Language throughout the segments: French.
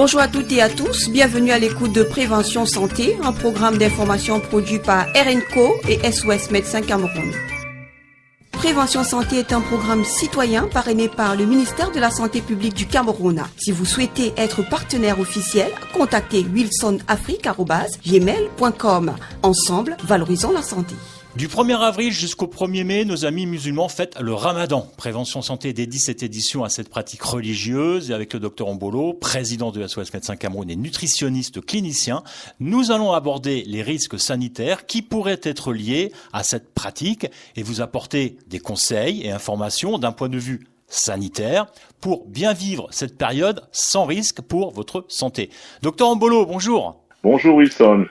Bonjour à toutes et à tous, bienvenue à l'écoute de Prévention Santé, un programme d'information produit par RNCO et SOS Médecins Cameroun. Prévention Santé est un programme citoyen parrainé par le ministère de la Santé publique du Cameroun. Si vous souhaitez être partenaire officiel, contactez wilsonafrique@gmail.com. Ensemble, valorisons la santé. Du 1er avril jusqu'au 1er mai, nos amis musulmans fêtent le Ramadan. Prévention Santé dédie cette édition à cette pratique religieuse et avec le docteur Mbolo, président de SOS Médecins Cameroun et nutritionniste clinicien, nous allons aborder les risques sanitaires qui pourraient être liés à cette pratique et vous apporter des conseils et informations d'un point de vue sanitaire pour bien vivre cette période sans risque pour votre santé. Docteur Mbolo, bonjour. Bonjour Wilson.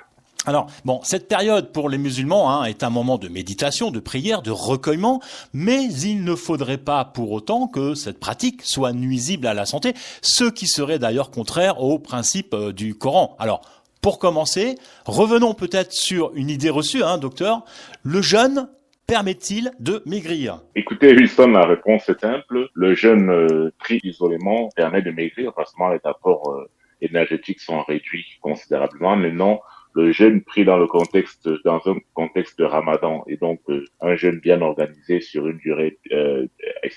Alors, cette période pour les musulmans est un moment de méditation, de prière, de recueillement, mais il ne faudrait pas pour autant que cette pratique soit nuisible à la santé, ce qui serait d'ailleurs contraire au principe du Coran. Alors, pour commencer, revenons peut-être sur une idée reçue, docteur. Le jeûne permet-il de maigrir? Écoutez Wilson, la réponse est simple. Le jeûne pris isolément permet de maigrir parce que les apports énergétiques sont réduits considérablement, mais non. Le jeûne pris dans un contexte de Ramadan et donc un jeûne bien organisé sur une durée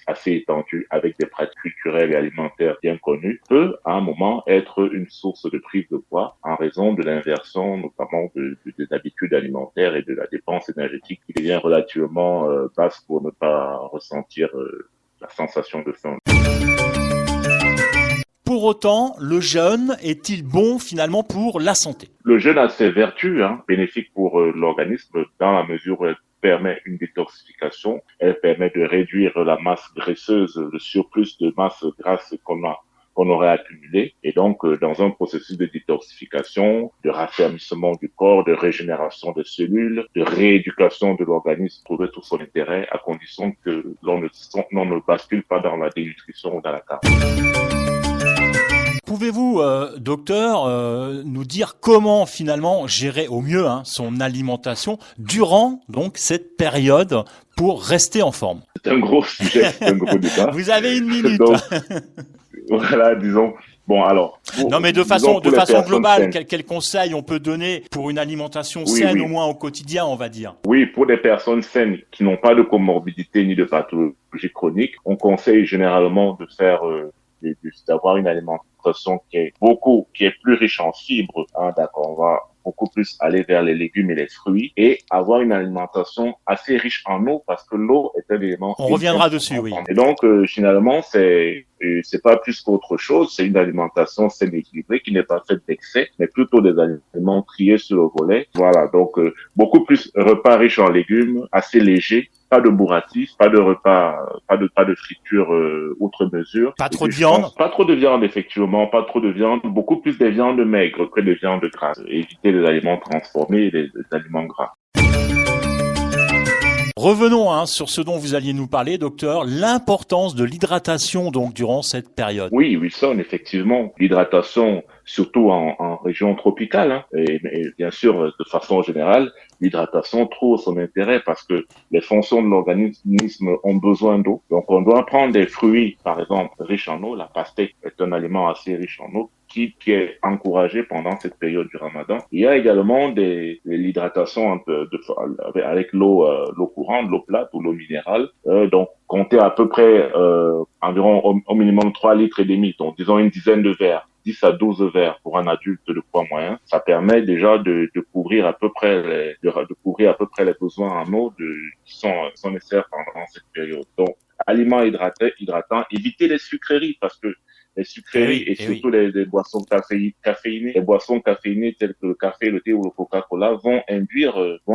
assez étendue avec des pratiques culturelles et alimentaires bien connues peut à un moment être une source de prise de poids en raison de l'inversion notamment des habitudes alimentaires et de la dépense énergétique qui devient relativement basse pour ne pas ressentir la sensation de faim. Pour autant, le jeûne est-il bon finalement pour la santé? Le jeûne a ses vertus bénéfiques pour l'organisme dans la mesure où elle permet une détoxification, elle permet de réduire la masse graisseuse, le surplus de masse grasse qu'on aurait accumulé. Et donc, dans un processus de détoxification, de raffermissement du corps, de régénération des cellules, de rééducation de l'organisme, trouver tout son intérêt à condition que l'on ne bascule pas dans la dénutrition ou dans la carte. Pouvez-vous, docteur, nous dire comment finalement gérer au mieux son alimentation durant donc cette période pour rester en forme? C'est un gros sujet, c'est un gros débat. Vous avez une minute. Donc, voilà, disons. Bon, alors. Non, mais de façon globale, quels conseils on peut donner pour une alimentation saine au moins au quotidien, on va dire? Oui, pour des personnes saines qui n'ont pas de comorbidité ni de pathologie chronique, on conseille généralement de faire d'avoir une alimentation qui est plus riche en fibres. D'accord, on va beaucoup plus aller vers les légumes et les fruits et avoir une alimentation assez riche en eau parce que l'eau est un élément. On reviendra dessus, oui. Et donc, finalement, c'est pas plus qu'autre chose. C'est une alimentation saine et équilibrée qui n'est pas faite d'excès, mais plutôt des aliments triés sur le volet. Voilà. Donc, beaucoup plus repas riches en légumes, assez légers. Pas de bourratif, pas de repas, pas de friture outre mesure. Pas trop de viande. Pas trop de viande, effectivement, pas trop de viande. Beaucoup plus des viandes maigres que des viandes grasses. Éviter les aliments transformés et les aliments gras. Revenons sur ce dont vous alliez nous parler, docteur, l'importance de l'hydratation donc durant cette période. Oui, Wilson, effectivement, l'hydratation, surtout en région tropicale, et bien sûr, de façon générale, l'hydratation trouve son intérêt parce que les fonctions de l'organisme ont besoin d'eau. Donc, on doit prendre des fruits, par exemple, riches en eau. La pastèque est un aliment assez riche en eau qui est encouragé pendant cette période du Ramadan. Il y a également l'hydratation avec l'eau courante, l'eau plate ou l'eau minérale. Donc, compter à peu près environ au minimum 3 litres et demi, donc disons une dizaine de verres. 10 à 12 verres pour un adulte de poids moyen, ça permet déjà de couvrir à peu près les besoins en eau qui sont nécessaires pendant cette période. Donc, aliments hydratants, éviter les sucreries parce que les sucreries et surtout les boissons caféinées, les boissons caféinées telles que le café, le thé ou le Coca-Cola vont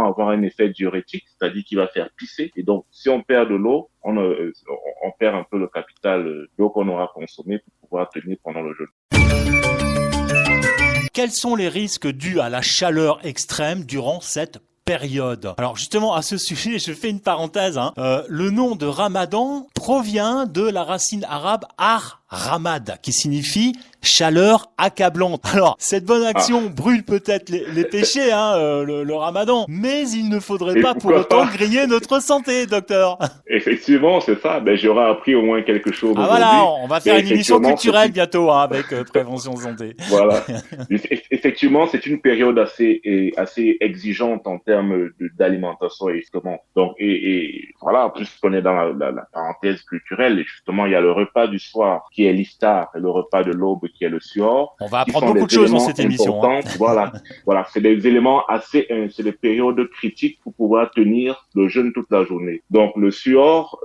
avoir un effet diurétique, c'est-à-dire qu'il va faire pisser. Et donc, si on perd de l'eau, on perd un peu le capital d'eau qu'on aura consommé pour pouvoir tenir pendant le jeûne. Quels sont les risques dus à la chaleur extrême durant cette période? Alors justement, à ce sujet, je fais une parenthèse. Le nom de Ramadan provient de la racine arabe ar Ramad, qui signifie chaleur accablante. Alors, cette bonne action brûle peut-être les péchés, le ramadan, mais il ne faudrait pas pour autant griller notre santé, docteur. Effectivement, c'est ça. J'aurais appris au moins quelque chose aujourd'hui. Voilà, on va faire une émission culturelle bientôt avec Prévention Santé. Voilà. Effectivement, c'est une période assez exigeante en termes d'alimentation, justement. Donc, et voilà, en plus qu'on est dans la parenthèse culturelle, et justement, il y a le repas du soir qui est l'iftar et le repas de l'aube qui est le suhoor. On va apprendre beaucoup de choses dans cette émission. Voilà, c'est des éléments c'est des périodes critiques pour pouvoir tenir le jeûne toute la journée. Donc le suhoor,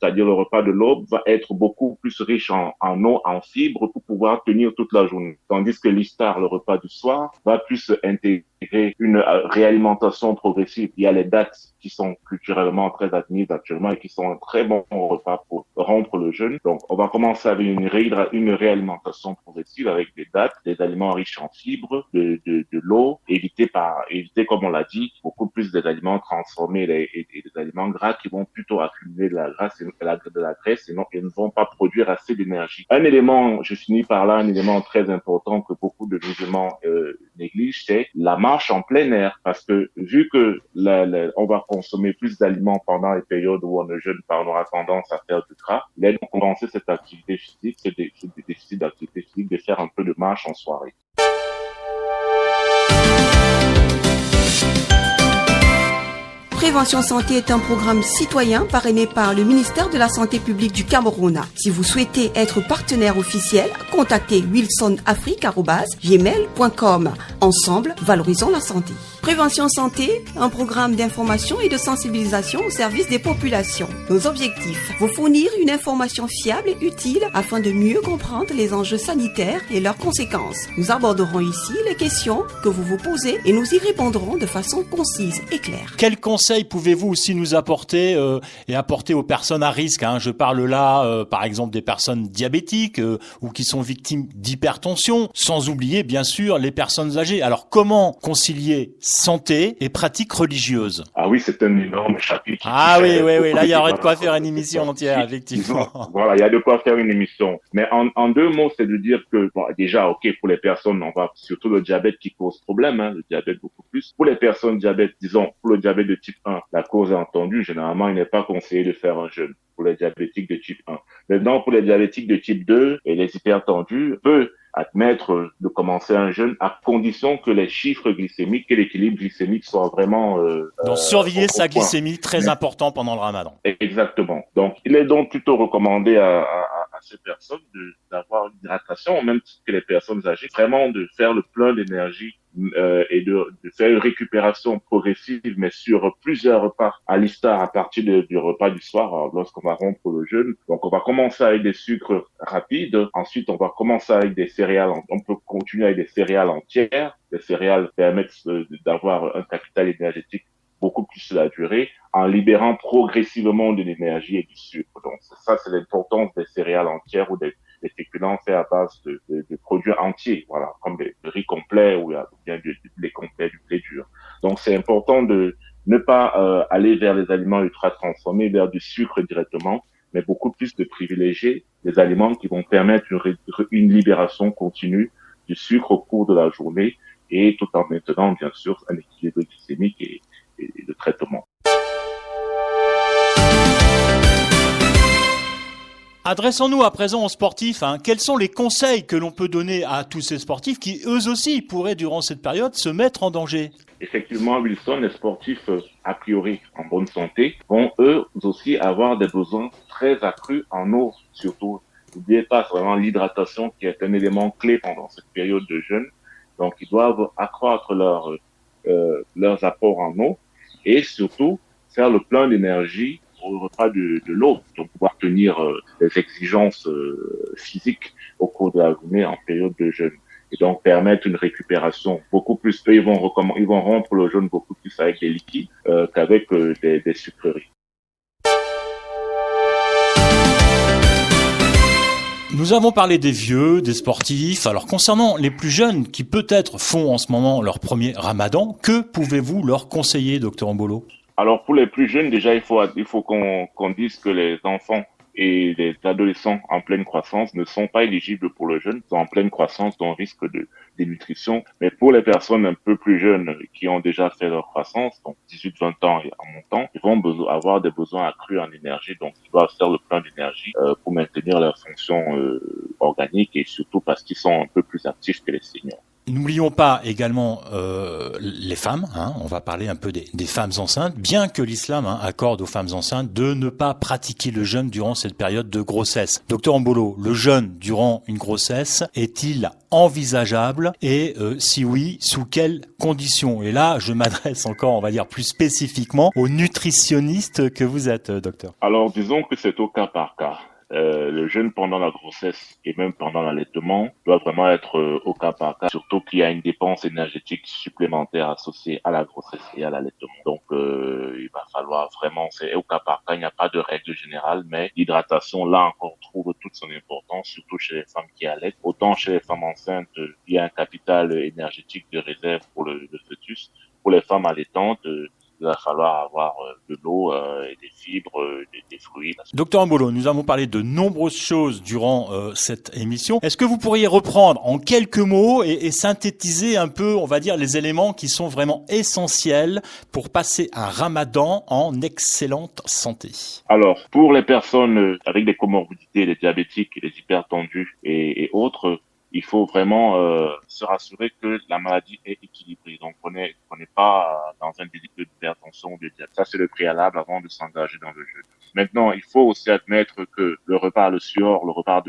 c'est-à-dire le repas de l'aube, va être beaucoup plus riche en eau, en fibres pour pouvoir tenir toute la journée. Tandis que l'iftar, le repas du soir, va plus intégrer une réalimentation progressive. Il y a les dates qui sont culturellement très admises actuellement et qui sont un très bon repas pour rompre le jeûne. Donc, on va commencer avec une réalimentation progressive avec des dates, des aliments riches en fibres, de l'eau, éviter, comme on l'a dit, beaucoup plus des aliments transformés et des aliments gras qui vont plutôt accumuler de la graisse et ne vont pas produire assez d'énergie. Un élément, je finis par là, un élément très important que beaucoup de musulmans négligent, c'est la marche en plein air. Parce que vu que on va consommer plus d'aliments pendant les périodes où on ne jeûne pas, on aura tendance à faire du gras. Il est donc compenser cette activité physique, ce déficit d'activité physique, de faire un peu de marche en soirée. Prévention Santé est un programme citoyen parrainé par le ministère de la Santé publique du Cameroun. Si vous souhaitez être partenaire officiel, contactez wilsonafrique@gmail.com. Ensemble, valorisons la santé. Prévention Santé, un programme d'information et de sensibilisation au service des populations. Nos objectifs, vous fournir une information fiable et utile afin de mieux comprendre les enjeux sanitaires et leurs conséquences. Nous aborderons ici les questions que vous vous posez et nous y répondrons de façon concise et claire. Quels conseils pouvez-vous aussi nous apporter et apporter aux personnes à risque, Je parle là, par exemple, des personnes diabétiques ou qui sont victimes d'hypertension, sans oublier, bien sûr, les personnes âgées. Alors, comment concilier santé et pratiques religieuses? Ah oui, c'est un énorme chapitre. Ah oui, là, il y aurait de quoi faire une émission entière, effectivement. Voilà, il y a de quoi faire une émission. Mais en deux mots, c'est de dire que, déjà, pour les personnes, on va surtout le diabète qui cause problème, le diabète beaucoup plus. Pour les personnes diabète, pour le diabète de type 1, la cause est entendue. Généralement, il n'est pas conseillé de faire un jeûne pour les diabétiques de type 1. Maintenant, pour les diabétiques de type 2 et les hypertendus, peut admettre de commencer un jeûne à condition que les chiffres glycémiques et l'équilibre glycémique soient vraiment... donc, surveiller sa glycémie, très important pendant le ramadan. Exactement. Donc, il est donc plutôt recommandé à ces personnes d'avoir une hydratation, même que les personnes âgées, vraiment de faire le plein d'énergie et de faire une récupération progressive, mais sur plusieurs repas à l'iftar à partir du repas du soir, lorsqu'on va rompre le jeûne. Donc, on va commencer avec des sucres rapides. Ensuite, on va commencer avec des céréales. On peut continuer avec des céréales entières. Les céréales permettent d'avoir un capital énergétique beaucoup plus sur la durée, en libérant progressivement de l'énergie et du sucre. Donc, ça, c'est l'importance des céréales entières ou des féculents faits à base de produits entiers, voilà, comme le riz complet ou bien du blé complet, du blé dur. Donc, c'est important de ne pas aller vers les aliments ultra transformés, vers du sucre directement, mais beaucoup plus de privilégier les aliments qui vont permettre une libération continue du sucre au cours de la journée et tout en maintenant, bien sûr, un équilibre glycémique et de traitement. Adressons-nous à présent aux sportifs. Quels sont les conseils que l'on peut donner à tous ces sportifs qui, eux aussi, pourraient, durant cette période, se mettre en danger? Effectivement, Wilson, les sportifs, a priori, en bonne santé, vont eux aussi avoir des besoins très accrus en eau, surtout. N'oubliez pas, c'est vraiment l'hydratation qui est un élément clé pendant cette période de jeûne. Donc, ils doivent accroître leurs apports en eau et surtout faire le plein d'énergie au repas de l'eau, donc pouvoir tenir les exigences physiques au cours de la journée en période de jeûne. Et donc permettre une récupération beaucoup plus. Eux, ils vont rompre le jeûne beaucoup plus avec des liquides qu'avec des sucreries. Nous avons parlé des vieux, des sportifs. Alors concernant les plus jeunes qui peut-être font en ce moment leur premier ramadan, que pouvez-vous leur conseiller, docteur Mbolo? Alors pour les plus jeunes, déjà il faut qu'on dise que les enfants et les adolescents en pleine croissance ne sont pas éligibles pour le jeûne, sont en pleine croissance, donc risque de dénutrition. Mais pour les personnes un peu plus jeunes qui ont déjà fait leur croissance, donc 18-20 ans et en montant, ils vont avoir des besoins accrus en énergie, donc ils doivent faire le plein d'énergie pour maintenir leur fonction organique et surtout parce qu'ils sont un peu plus actifs que les seniors. N'oublions pas également les femmes, on va parler un peu des femmes enceintes, bien que l'islam accorde aux femmes enceintes de ne pas pratiquer le jeûne durant cette période de grossesse. Docteur Mbolo, le jeûne durant une grossesse est-il envisageable et si oui, sous quelles conditions? Et là, je m'adresse encore, on va dire plus spécifiquement aux nutritionnistes que vous êtes, docteur. Alors, disons que c'est au cas par cas. Le jeûne pendant la grossesse et même pendant l'allaitement doit vraiment être au cas par cas, surtout qu'il y a une dépense énergétique supplémentaire associée à la grossesse et à l'allaitement. Donc, il va falloir vraiment, c'est au cas par cas, il n'y a pas de règle générale, mais l'hydratation, là encore, trouve toute son importance, surtout chez les femmes qui allaitent. Autant chez les femmes enceintes, il y a un capital énergétique de réserve pour le fœtus. Pour les femmes allaitantes, il va falloir avoir de l'eau et des fibres, des fruits. Docteur Mbolo, nous avons parlé de nombreuses choses durant cette émission. Est-ce que vous pourriez reprendre en quelques mots et synthétiser un peu, on va dire, les éléments qui sont vraiment essentiels pour passer un ramadan en excellente santé? Alors, pour les personnes avec des comorbidités, les diabétiques, les hypertendus et autres, il faut vraiment se rassurer que la maladie est équilibrée. Donc, on n'est pas dans un délire d'hypertension ou de diabète. Ça, c'est le préalable avant de s'engager dans le jeûne. Maintenant, il faut aussi admettre que le repas le soir, le repas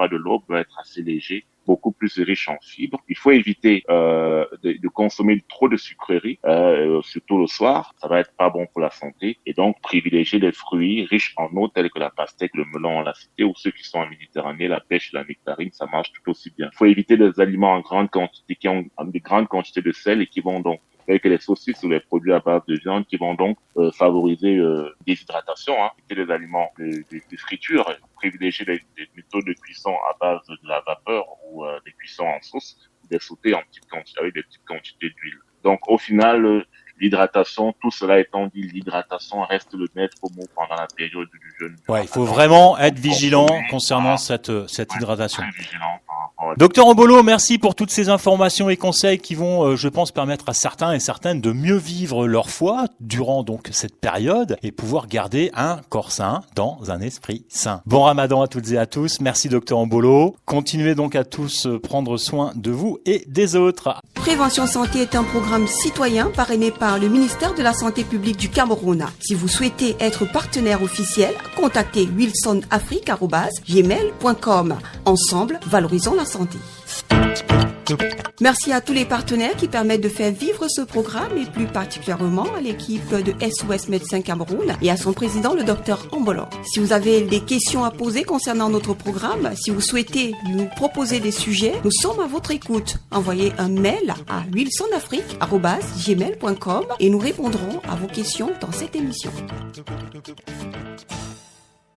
de l'aube doit être assez léger, beaucoup plus riche en fibres. Il faut éviter de consommer trop de sucreries, surtout le soir. Ça va être pas bon pour la santé. Et donc, privilégier les fruits riches en eau tels que la pastèque, le melon, la cité, ou ceux qui sont en Méditerranée, la pêche, la nectarine, ça marche tout aussi bien. Il faut éviter des aliments en grande quantité qui ont des grandes quantités de sel et qui vont donc tels que les saucisses ou les produits à base de viande qui vont donc favoriser déshydratation, éviter les aliments de friture, privilégier des méthodes de cuisson à base de la vapeur ou des cuissons en sauce, des sautés en petites quantités avec des petites quantités d'huile. Donc au final, l'hydratation, tout cela étant dit, l'hydratation reste le maître mot pendant la période du jeûne. Ouais, il faut vraiment être vigilant concernant cette hydratation. Très vigilant. Docteur Mbolo, merci pour toutes ces informations et conseils qui vont, je pense, permettre à certains et certaines de mieux vivre leur foi durant donc cette période et pouvoir garder un corps sain dans un esprit sain. Bon Ramadan à toutes et à tous. Merci Docteur Mbolo. Continuez donc à tous prendre soin de vous et des autres. Prévention Santé est un programme citoyen parrainé par le ministère de la Santé publique du Cameroun. Si vous souhaitez être partenaire officiel, contactez wilsonafrique@gmail.com. Ensemble, valorisons la santé. Merci à tous les partenaires qui permettent de faire vivre ce programme et plus particulièrement à l'équipe de SOS Médecins Cameroun et à son président, le Dr Mbolo. Si vous avez des questions à poser concernant notre programme, si vous souhaitez nous proposer des sujets, nous sommes à votre écoute. Envoyez un mail à wilsonafrique@gmail.com et nous répondrons à vos questions dans cette émission.